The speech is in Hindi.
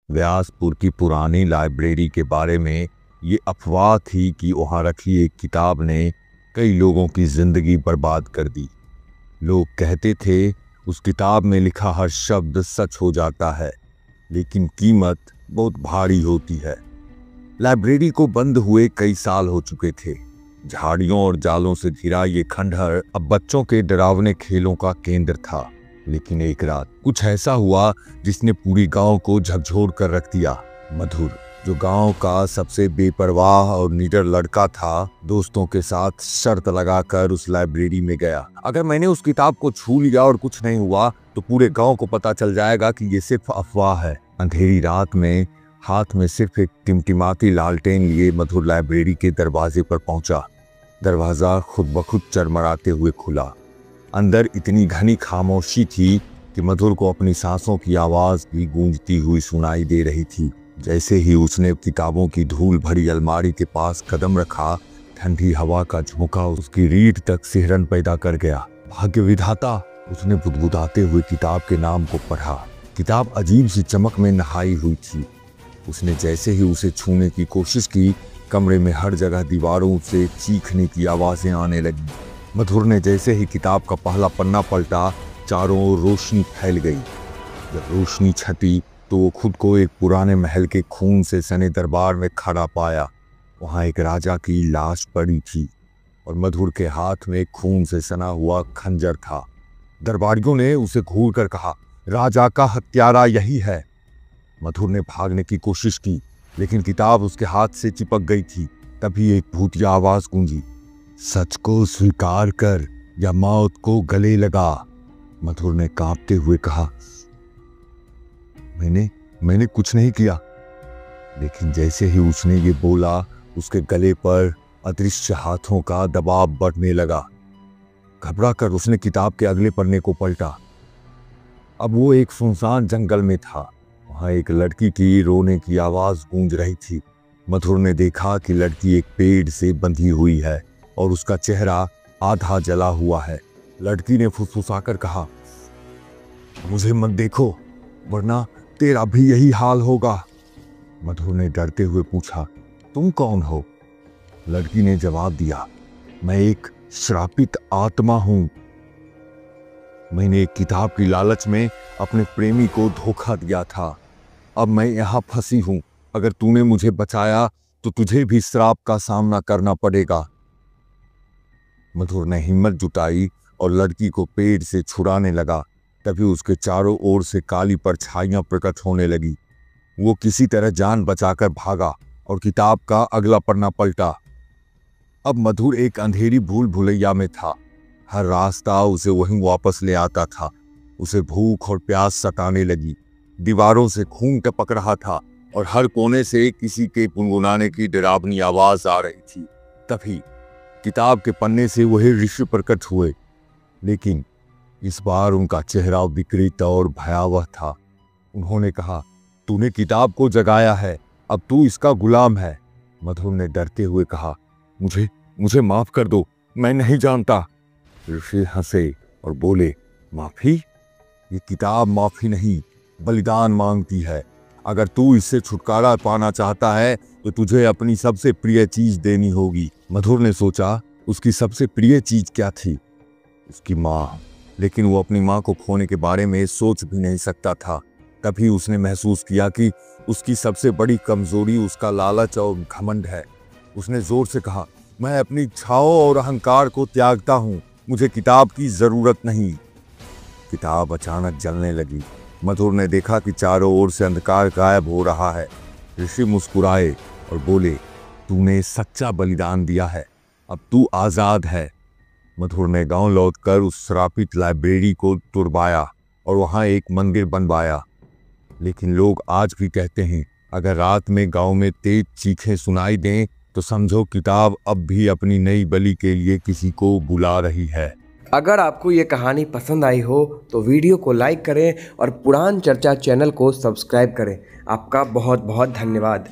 व्यासपुर की पुरानी लाइब्रेरी के बारे में ये अफवाह थी कि वहाँ रखी एक किताब ने कई लोगों की जिंदगी बर्बाद कर दी। लोग कहते थे उस किताब में लिखा हर शब्द सच हो जाता है, लेकिन कीमत बहुत भारी होती है। लाइब्रेरी को बंद हुए कई साल हो चुके थे। झाड़ियों और जालों से घिरा ये खंडहर अब बच्चों के डरावने खेलों का केंद्र था। लेकिन एक रात कुछ ऐसा हुआ जिसने पूरी गांव को झकझोर कर रख दिया। मधुर, जो गांव का सबसे बेपरवाह और निडर लड़का था, दोस्तों के साथ शर्त लगाकर उस लाइब्रेरी में गया। अगर मैंने उस किताब को छू लिया और कुछ नहीं हुआ तो पूरे गांव को पता चल जाएगा कि ये सिर्फ अफवाह है। अंधेरी रात में हाथ में सिर्फ एक टिमटिमाती लालटेन लिए मधुर लाइब्रेरी के दरवाजे पर पहुंचा। दरवाजा खुद ब खुद चरमराते हुए खुला। अंदर इतनी घनी खामोशी थी कि मधुर को अपनी सांसों की आवाज भी गूंजती हुई सुनाई दे रही थी। जैसे ही उसने किताबों की धूल भरी अलमारी के पास कदम रखा, ठंडी हवा का झोंका उसकी रीढ़ तक सिहरन पैदा कर गया। भाग्य विधाता, उसने बुदबुदाते हुए किताब के नाम को पढ़ा। किताब अजीब सी चमक में नहाई हुई थी। उसने जैसे ही उसे छूने की कोशिश की, कमरे में हर जगह दीवारों से चीखने की आवाजें आने लगी। मधुर ने जैसे ही किताब का पहला पन्ना पलटा, चारों ओर रोशनी फैल गई। जब रोशनी छटी तो वो खुद को एक पुराने महल के खून से सने दरबार में खड़ा पाया। वहां एक राजा की लाश पड़ी थी और मधुर के हाथ में खून से सना हुआ खंजर था। दरबारियों ने उसे घूर कर कहा, राजा का हत्यारा यही है। मधुर ने भागने की कोशिश की, लेकिन किताब उसके हाथ से चिपक गई थी। तभी एक भूतिया आवाज गूंजी, सच को स्वीकार कर या मौत को गले लगा। मधुर ने कांपते हुए कहा, मैंने कुछ नहीं किया। लेकिन जैसे ही उसने ये बोला, उसके गले पर अदृश्य हाथों का दबाव बढ़ने लगा। घबरा कर उसने किताब के अगले पन्ने को पलटा। अब वो एक सुनसान जंगल में था। वहां एक लड़की की रोने की आवाज गूंज रही थी। मधुर ने देखा कि लड़की एक पेड़ से बंधी हुई है और उसका चेहरा आधा जला हुआ है। लड़की ने फुसफुसाकर कहा, मुझे मत देखो वरना तेरा भी यही हाल होगा। मधुर ने डरते हुए पूछा, तुम कौन हो? लड़की ने जवाब दिया, मैं एक श्रापित आत्मा हूं। मैंने एक किताब की लालच में अपने प्रेमी को धोखा दिया था। अब मैं यहां फंसी हूं। अगर तूने मुझे बचाया तो तुझे भी श्राप का सामना करना पड़ेगा। मधुर ने हिम्मत जुटाई और लड़की को पेड़ से छुड़ाने लगा। तभी उसके चारों ओर से काली परछाइयां प्रकट होने लगी। वो किसी तरह जान बचाकर भागा और किताब का अगला पन्ना पलटा। अब मधुर एक अंधेरी भूल भुलैया में था। हर रास्ता उसे वहीं वापस ले आता था। उसे भूख और प्यास सताने लगी। दीवारों से खून टपक रहा था और हर कोने से किसी के गुनगुनाने की डरावनी आवाज आ रही थी। तभी किताब के पन्ने से वही ऋषि प्रकट हुए, लेकिन इस बार उनका चेहरा विकृत और भयावह था। उन्होंने कहा, तूने किताब को जगाया है, अब तू इसका गुलाम है। मधुर ने डरते हुए कहा, मुझे माफ कर दो, मैं नहीं जानता। ऋषि हंसे और बोले, माफी? ये किताब माफी नहीं, बलिदान मांगती है। अगर तू इससे छुटकारा पाना चाहता है तो तुझे अपनी सबसे प्रिय चीज देनी होगी। मधुर ने सोचा, उसकी सबसे प्रिय चीज क्या थी? उसकी माँ। लेकिन वो अपनी माँ को खोने के बारे में सोच भी नहीं सकता था। तभी उसने महसूस किया कि उसकी सबसे बड़ी कमजोरी उसका लालच और घमंड है। उसने जोर से कहा, मैं अपनी इच्छाओं और अहंकार को त्यागता हूँ, मुझे किताब की जरूरत नहीं। किताब अचानक जलने लगी। मधुर ने देखा कि चारों ओर से अंधकार गायब हो रहा है। ऋषि मुस्कुराए और बोले, तूने सच्चा बलिदान दिया है, अब तू आजाद है। मधुर ने गांव लौटकर उस श्रापित लाइब्रेरी को तुड़वाया और वहां एक मंदिर बनवाया। लेकिन लोग आज भी कहते हैं, अगर रात में गांव में तेज चीखें सुनाई दें तो समझो किताब अब भी अपनी नई बलि के लिए किसी को बुला रही है। अगर आपको ये कहानी पसंद आई हो तो वीडियो को लाइक करें और पुराण चर्चा चैनल को सब्सक्राइब करें। आपका बहुत बहुत धन्यवाद।